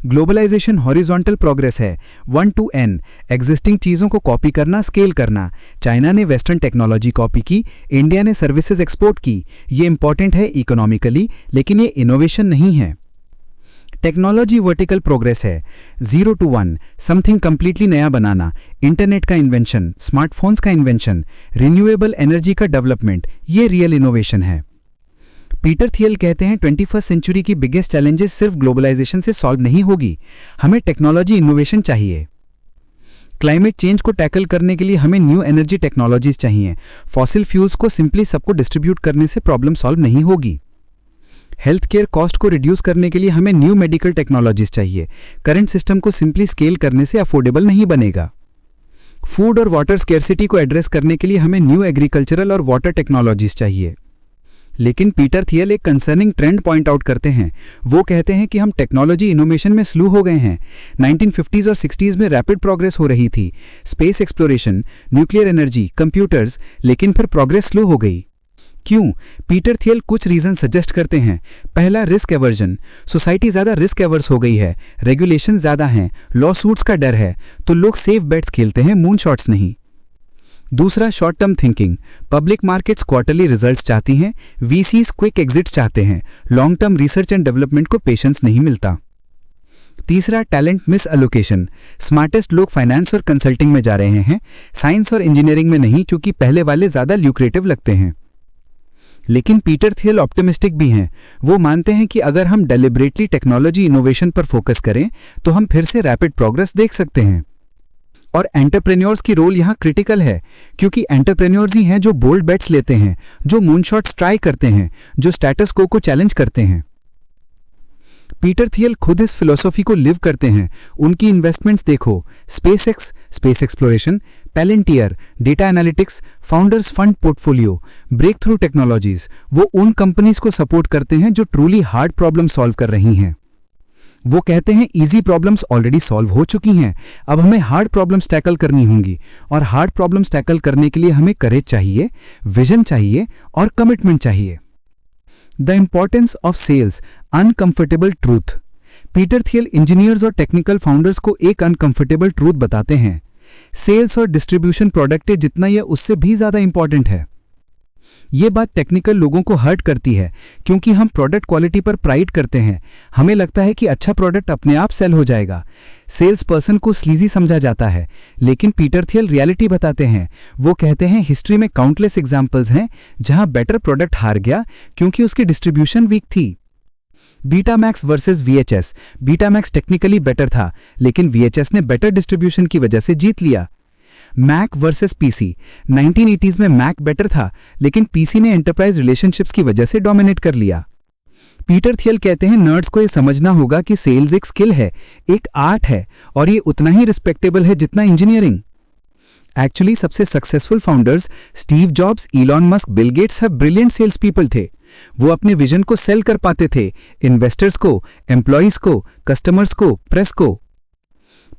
ग्लोबलाइजेशन हॉरिजॉन्टल प्रोग्रेस है, 1 to n, एग्जिस्टिंग चीज़ों को कॉपी करना, स्केल करना। चाइना ने वेस्टर्न टेक्नोलॉजी कॉपी की, इंडिया ने सर्विसेज एक्सपोर्ट की। ये इंपॉर्टेंट है इकोनॉमिकली, लेकिन ये इनोवेशन नहीं है। टेक्नोलॉजी वर्टिकल प्रोग्रेस है, 0 to 1, समथिंग कंप्लीटली नया बनाना, इंटरनेट का इन्वेंशन, स्मार्टफोन्स का इन्वेंशन, रिन्यूएबल एनर्जी का डेवलपमेंट, ये रियल इनोवेशन है। पीटर थियल कहते हैं 21st सेंचुरी की बिगेस्ट चैलेंजेस सिर्फ ग्लोबलाइजेशन से सॉल्व नहीं होगी, हमें टेक्नोलॉजी इनोवेशन चाहिए। क्लाइमेट चेंज को टैकल करने के लिए हमें न्यू एनर्जी टेक्नोलॉजीज चाहिए। फॉसिल फ्यूल्स को सिंपली सबको डिस्ट्रीब्यूट करने से प्रॉब्लम सॉल्व नहीं होगी। हेल्थ केयर कॉस्ट को रिड्यूस करने के लिए हमें न्यू मेडिकल टेक्नोलॉजीज चाहिए। करंट सिस्टम को सिंपली स्केल करने से अफोर्डेबल नहीं बनेगा। फूड और वाटर स्केर्सिटी को एड्रेस करने के लिए हमें न्यू एग्रीकल्चरल और वाटर टेक्नोलॉजीज चाहिए। लेकिन पीटर थियल एक कंसर्निंग ट्रेंड पॉइंट आउट करते हैं। वो कहते हैं कि हम टेक्नोलॉजी इनोवेशन में स्लो हो गए हैं। 1950s और 60s में रैपिड प्रोग्रेस हो रही थी, space exploration, nuclear energy, computers, लेकिन फिर प्रोग्रेस स्लो हो गई। क्यों? पीटर थियल कुछ रीजन सजेस्ट करते हैं। पहला, रिस्क एवर्जन। सोसाइटी ज़्यादा रिस्क एवर्स हो गई है, रेगुलेशन ज़्यादा हैं, लॉ सूट्स का डर है, तो लोग सेफ बेट्स खेलते हैं, मून शॉट्स नहीं। दूसरा, short term thinking. Public markets quarterly results चाहती हैं, वीसीज क्विक एग्जिट्स चाहते हैं, long term research and development को पेशेंस नहीं मिलता। तीसरा, टैलेंट मिस एलोकेशन। स्मार्टेस्ट लोग फाइनेंस और कंसल्टिंग में जा रहे हैं, साइंस और इंजीनियरिंग में नहीं, क्योंकि पहले वाले ज़्यादा ल्यूक्रेटिव लगते हैं। लेकिन पीटर थियल ऑप्टिमिस्टिक भी हैं। वो मानते हैं कि अगर हम डेलिब्रेटली टेक्नोलॉजी इनोवेशन पर फोकस करें तो हम फिर से रैपिड प्रोग्रेस देख सकते हैं। और एंटरप्रेन्योर्स की रोल यहाँ क्रिटिकल है, क्योंकि एंटरप्रेन्योर्स ही हैं जो बोल्ड बेट्स लेते हैं, जो मूनशॉट्स ट्राई करते हैं, जो स्टेटस को चैलेंज करते हैं। पीटर थियल खुद इस फिलॉसफी को लिव करते हैं। उनकी इन्वेस्टमेंट्स देखो, SpaceX, space exploration, Palantir, data analytics, founders fund portfolio, breakthrough technologies. वो उन कंपनीज को सपोर्ट करते हैं जो ट्रूली हार्ड प्रॉब्लम सॉल्व कर रही हैं। वो कहते हैं इजी प्रॉब्लम्स ऑलरेडी सॉल्व हो चुकी हैं, अब हमें हार्ड प्रॉब्लम्स टैकल करनी होंगी, और हार्ड प्रॉब्लम्स टैकल करने के लिए हमें करेज चाहिए, विजन चाहिए और कमिटमेंट चाहिए। The importance of sales, uncomfortable truth. Peter Thiel engineers और टेक्निकल फाउंडर्स को एक अनकंफर्टेबल ट्रूथ बताते हैं। सेल्स और डिस्ट्रीब्यूशन प्रोडक्ट है जितना यह उससे भी ज्यादा इंपॉर्टेंट है। ये बात टेक्निकल लोगों को हर्ट करती है क्योंकि हम प्रोडक्ट क्वालिटी पर प्राइड करते हैं। हमें लगता है कि अच्छा प्रोडक्ट अपने आप सेल हो जाएगा। सेल्स पर्सन को स्लीजी समझा जाता है, लेकिन पीटर थियल रियलिटी बताते हैं। वो कहते हैं हिस्ट्री में काउंटलेस एग्जांपल्स हैं जहां बेटर प्रोडक्ट हार गया क्योंकि उसकी डिस्ट्रीब्यूशन वीक थी। Betamax versus VHS. Betamax technically better था, लेकिन वीएचएस ने बेटर डिस्ट्रीब्यूशन की वजह से जीत लिया। Mac versus PC. 1980s में मैक बेटर था, लेकिन पीसी ने एंटरप्राइज रिलेशनशिप्स की वजह से डोमिनेट कर लिया। पीटर थियल कहते हैं नर्ड्स को यह समझना होगा कि सेल्स एक स्किल है, एक आर्ट है, और ये उतना ही रिस्पेक्टेबल है जितना इंजीनियरिंग। एक्चुअली सबसे successful founders Steve jobs, Elon Musk, Bill Gates सब ब्रिलियंट सेल्स पीपल थे। वो अपने विजन को सेल कर पाते थे, इन्वेस्टर्स को, एम्प्लॉइज को, कस्टमर्स को, प्रेस को।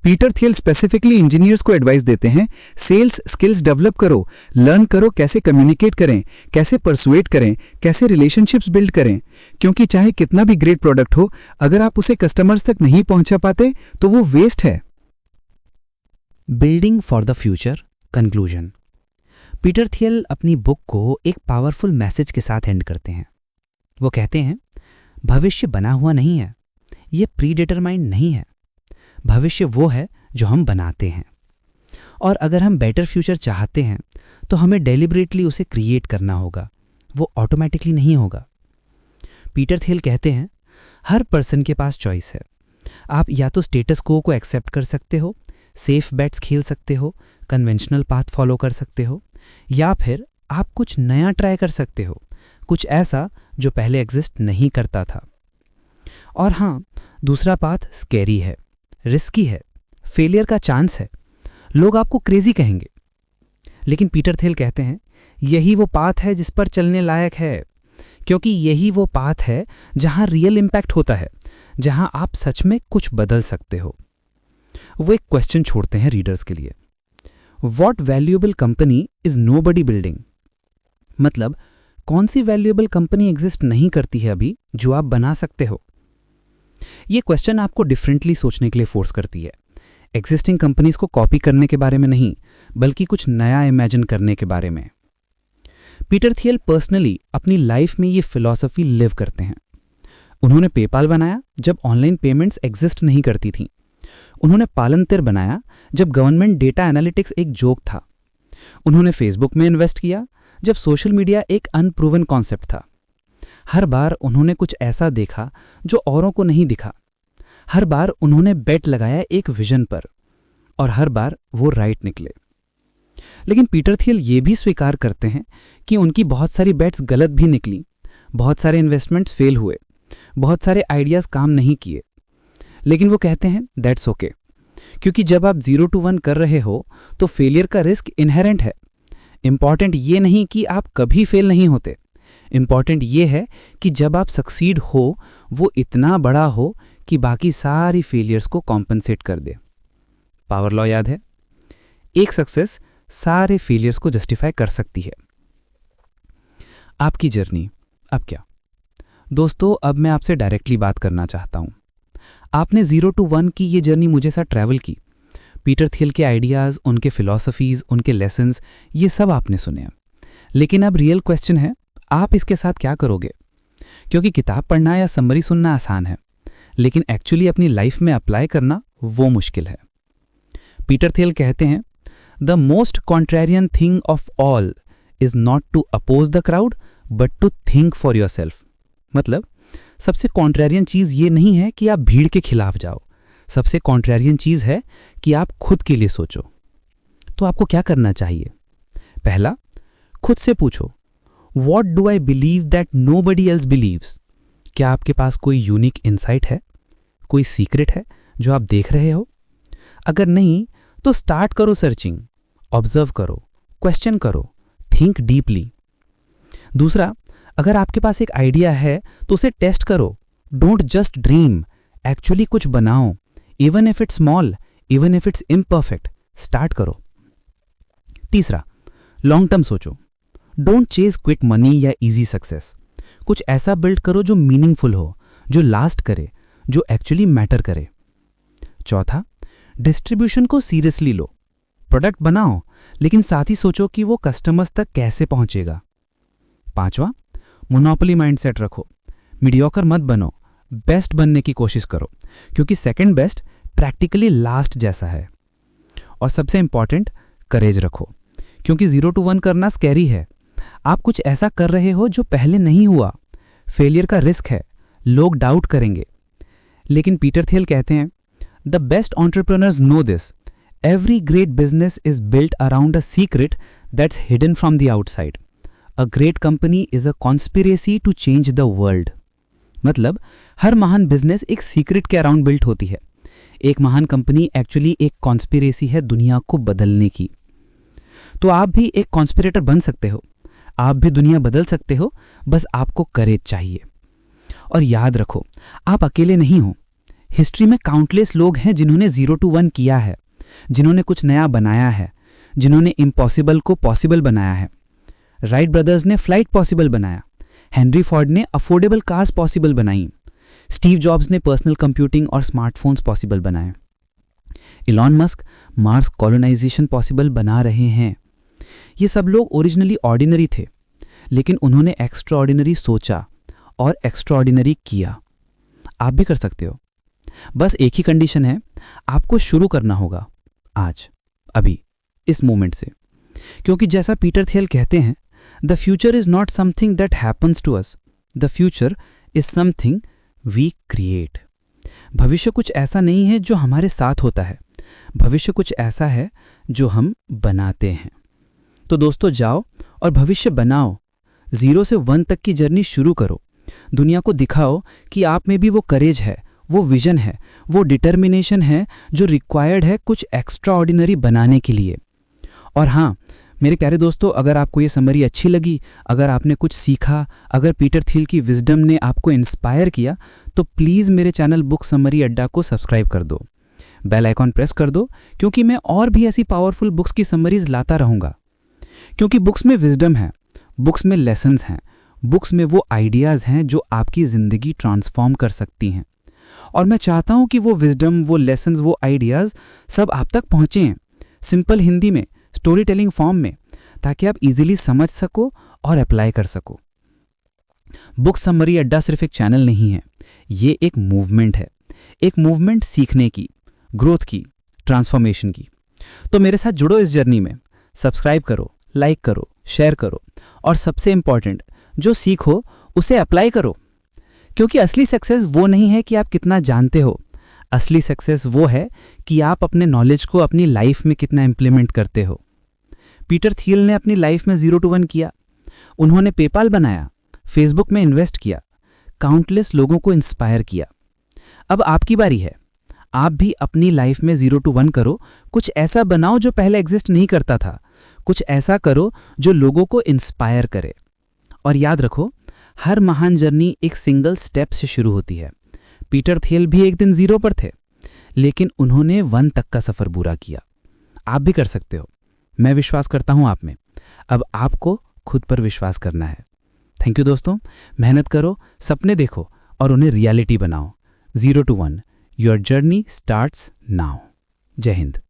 पीटर थियल स्पेसिफिकली इंजीनियर्स को एडवाइस देते हैं, सेल्स स्किल्स डेवलप करो, लर्न करो कैसे कम्युनिकेट करें, कैसे परसुएट करें, कैसे रिलेशनशिप्स बिल्ड करें, क्योंकि चाहे कितना भी ग्रेट प्रोडक्ट हो, अगर आप उसे कस्टमर्स तक नहीं पहुंचा पाते तो वो वेस्ट है। Building for the future conclusion. Peter थियल अपनी बुक को एक पावरफुल मैसेज के साथ एंड करते हैं। वो कहते हैं भविष्य बना हुआ नहीं है, ये प्री डिटरमाइंड नहीं है। भविष्य वो है जो हम बनाते हैं, और अगर हम बेटर फ्यूचर चाहते हैं तो हमें डेलिबरेटली उसे क्रिएट करना होगा, वो ऑटोमेटिकली नहीं होगा। पीटर थियल कहते हैं हर पर्सन के पास चॉइस है। आप या तो स्टेटस को एक्सेप्ट कर सकते हो, सेफ बेट्स खेल सकते हो, कन्वेंशनल पाथ फॉलो कर सकते हो, या फिर आप कुछ नया ट्राई कर सकते हो, कुछ ऐसा जो पहले एग्जिस्ट नहीं करता था। और हाँ, दूसरा पाथ स्कैरी है, रिस्की है, फेलियर का चांस है, लोग आपको क्रेजी कहेंगे। लेकिन पीटर थियल कहते हैं यही वो पाथ है जिस पर चलने लायक है, क्योंकि यही वो पाथ है जहां रियल इंपैक्ट होता है, जहां आप सच में कुछ बदल सकते हो। वो एक क्वेश्चन छोड़ते हैं रीडर्स के लिए, what valuable company is nobody building? मतलब कौन सी वैल्यूएबल कंपनी एग्जिस्ट नहीं करती है अभी जो आप बना सकते हो? ये क्वेश्चन आपको डिफरेंटली सोचने के लिए फोर्स करती है। एग्जिस्टिंग कंपनीज को कॉपी करने के बारे में नहीं, बल्कि कुछ नया इमेजिन करने के बारे में। पीटर थियल पर्सनली अपनी लाइफ में ये फिलॉसफी लिव करते हैं। उन्होंने पेपाल बनाया जब ऑनलाइन पेमेंट्स एग्जिस्ट नहीं करती थीं। उन्होंने पालंतिर बनाया जब गवर्नमेंट डेटा एनालिटिक्स एक जोक था। उन्होंने फेसबुक में इन्वेस्ट किया जब सोशल मीडिया एक अनप्रूवन कॉन्सेप्ट था। हर बार उन्होंने कुछ ऐसा देखा जो औरों को नहीं दिखा। हर बार उन्होंने बेट लगाया एक विजन पर, और हर बार वो राइट निकले। लेकिन पीटर थियल ये भी स्वीकार करते हैं कि उनकी बहुत सारी बेट्स गलत भी निकली, बहुत सारे इन्वेस्टमेंट्स फेल हुए, बहुत सारे आइडियाज काम नहीं किए। लेकिन वो कहते हैं दैट्स ओके, क्योंकि जब आप 0 to 1 कर रहे हो तो फेलियर का रिस्क इनहेरेंट है। इंपॉर्टेंट ये नहीं कि आप कभी फेल नहीं होते, इंपॉर्टेंट ये है कि जब आप सक्सीड हो वो इतना बड़ा हो कि बाकी सारी फेलियर्स को कॉम्पनसेट कर दे। पावर लॉ याद है? एक सक्सेस सारे फेलियर्स को जस्टिफाई कर सकती है। आपकी जर्नी अब क्या? दोस्तों, अब मैं आपसे डायरेक्टली बात करना चाहता हूं। आपने 0 to 1 की ये जर्नी मुझे साथ ट्रैवल की। पीटर थियल के आइडियाज़, उनके फिलॉसफीज़, उनके लेसन्स, ये सब आपने सुने हैं। लेकिन अब रियल क्वेश्चन है, आप इसके साथ क्या करोगे? क्योंकि किताब पढ़ना या समरी सुनना आसान है, लेकिन एक्चुअली अपनी लाइफ में अप्लाई करना वो मुश्किल है। पीटर थियल कहते हैं the most contrarian thing of all is not to oppose the crowd but to think for your self. मतलब सबसे कॉन्ट्रेरियन चीज़ ये नहीं है कि आप भीड़ के खिलाफ जाओ, सबसे कॉन्ट्रेरियन चीज़ है कि आप खुद के लिए सोचो। तो आपको क्या करना चाहिए? पहला, खुद से पूछो, What do I believe that nobody else believes? क्या आपके पास कोई यूनिक इंसाइट है, कोई सीक्रेट है जो आप देख रहे हो? अगर नहीं तो स्टार्ट करो सर्चिंग, ऑब्जर्व करो, क्वेश्चन करो, थिंक डीपली। दूसरा, अगर आपके पास एक आइडिया है तो उसे टेस्ट करो। डोंट जस्ट ड्रीम, एक्चुअली कुछ बनाओ। Even if it's small, even if it's imperfect, start करो। तीसरा, लॉन्ग टर्म सोचो। डोंट चेज क्विक मनी या इजी सक्सेस। कुछ ऐसा बिल्ड करो जो मीनिंगफुल हो, जो लास्ट करे, जो एक्चुअली मैटर करे। चौथा, डिस्ट्रीब्यूशन को सीरियसली लो। प्रोडक्ट बनाओ लेकिन साथ ही सोचो कि वो कस्टमर्स तक कैसे पहुंचेगा। पांचवा, मोनोपोली माइंडसेट रखो। मीडियोकर मत बनो, बेस्ट बनने की कोशिश करो, क्योंकि सेकंड बेस्ट प्रैक्टिकली लास्ट जैसा है। और सबसे इंपॉर्टेंट, करेज रखो, क्योंकि 0 to 1 करना स्कैरी है। आप कुछ ऐसा कर रहे हो जो पहले नहीं हुआ। फेलियर का रिस्क है, लोग डाउट करेंगे। लेकिन पीटर थियल कहते हैं, the best entrepreneurs know this, every great business is built around a secret that's hidden from the outside. A great company is a conspiracy to change the world. मतलब हर महान business एक secret के around built होती है। एक महान company actually एक कॉन्स्पिरेसी है दुनिया को बदलने की। तो आप भी एक कॉन्स्पिरेटर बन सकते हो, आप भी दुनिया बदल सकते हो, बस आपको करेज चाहिए। और याद रखो, आप अकेले नहीं हो। हिस्ट्री में काउंटलेस लोग हैं जिन्होंने 0 to 1 किया है, जिन्होंने कुछ नया बनाया है, जिन्होंने इम्पॉसिबल को पॉसिबल बनाया है। राइट ब्रदर्स ने फ्लाइट पॉसिबल बनाया, हेनरी फोर्ड ने अफोर्डेबल कार्स पॉसिबल बनाई, स्टीव जॉब्स ने पर्सनल कंप्यूटिंग और स्मार्टफोन्स पॉसिबल बनाए, Elon Musk Mars colonisation possible बना रहे हैं। ये सब लोग ओरिजिनली ऑर्डिनरी थे, लेकिन उन्होंने एक्स्ट्रा ऑर्डिनरी सोचा और एक्स्ट्रा ऑर्डिनरी किया। आप भी कर सकते हो। बस एक ही कंडीशन है, आपको शुरू करना होगा आज, अभी, इस मोमेंट से। क्योंकि जैसा पीटर थियल कहते हैं, the future is not something that happens to us, the future is something we create. भविष्य कुछ ऐसा नहीं है जो हमारे साथ होता है, भविष्य कुछ ऐसा है जो हम बनाते हैं। तो दोस्तों, जाओ और भविष्य बनाओ। 0 से 1 तक की जर्नी शुरू करो। दुनिया को दिखाओ कि आप में भी वो करेज है, वो विजन है, वो डिटर्मिनेशन है जो रिक्वायर्ड है कुछ एक्स्ट्रा ऑर्डिनरी बनाने के लिए। और हाँ मेरे प्यारे दोस्तों, अगर आपको ये समरी अच्छी लगी, अगर आपने कुछ सीखा, अगर पीटर थियल की विजडम ने आपको इंस्पायर किया, तो प्लीज़ मेरे चैनल बुक समरी अड्डा को सब्सक्राइब कर दो, बेल आइकॉन प्रेस कर दो, क्योंकि मैं और भी ऐसी पावरफुल बुक्स की समरीज लाता रहूँगा। क्योंकि बुक्स में विजडम है, बुक्स में लेसन्स हैं, बुक्स में वो आइडियाज़ हैं जो आपकी ज़िंदगी ट्रांसफॉर्म कर सकती हैं। और मैं चाहता हूँ कि वो विजडम, वो लेसन्स, वो आइडियाज़ सब आप तक पहुँचें, सिंपल हिंदी में, स्टोरी टेलिंग फॉर्म में, ताकि आप इजीली समझ सको और अप्लाई कर सको। बुक समरी अड्डा सिर्फ एक चैनल नहीं है, ये एक मूवमेंट है, एक मूवमेंट सीखने की, ग्रोथ की, ट्रांसफॉर्मेशन की। तो मेरे साथ जुड़ो इस जर्नी में, सब्सक्राइब करो, लाइक करो, शेयर करो, और सबसे इंपॉर्टेंट, जो सीखो उसे अप्लाई करो। क्योंकि असली सक्सेस वो नहीं है कि आप कितना जानते हो, असली सक्सेस वो है कि आप अपने नॉलेज को अपनी लाइफ में कितना इंप्लीमेंट करते हो। पीटर थियल ने अपनी लाइफ में 0 to 1 किया, उन्होंने पेपाल बनाया, फेसबुक में इन्वेस्ट किया, काउंटलेस लोगों को इंस्पायर किया। अब आपकी बारी है, आप भी अपनी लाइफ में 0 to 1 करो, कुछ ऐसा बनाओ जो पहले एग्जिस्ट नहीं करता था, कुछ ऐसा करो जो लोगों को इंस्पायर करे। और याद रखो, हर महान जर्नी एक सिंगल स्टेप से शुरू होती है। पीटर थियल भी एक दिन 0 पर थे, लेकिन उन्होंने 1 तक का सफ़र पूरा किया। आप भी कर सकते हो, मैं विश्वास करता हूँ आप में। अब आपको खुद पर विश्वास करना है। थैंक यू दोस्तों, मेहनत करो, सपने देखो और उन्हें रियलिटी बनाओ। 0 to 1, your journey starts now. जय हिंद।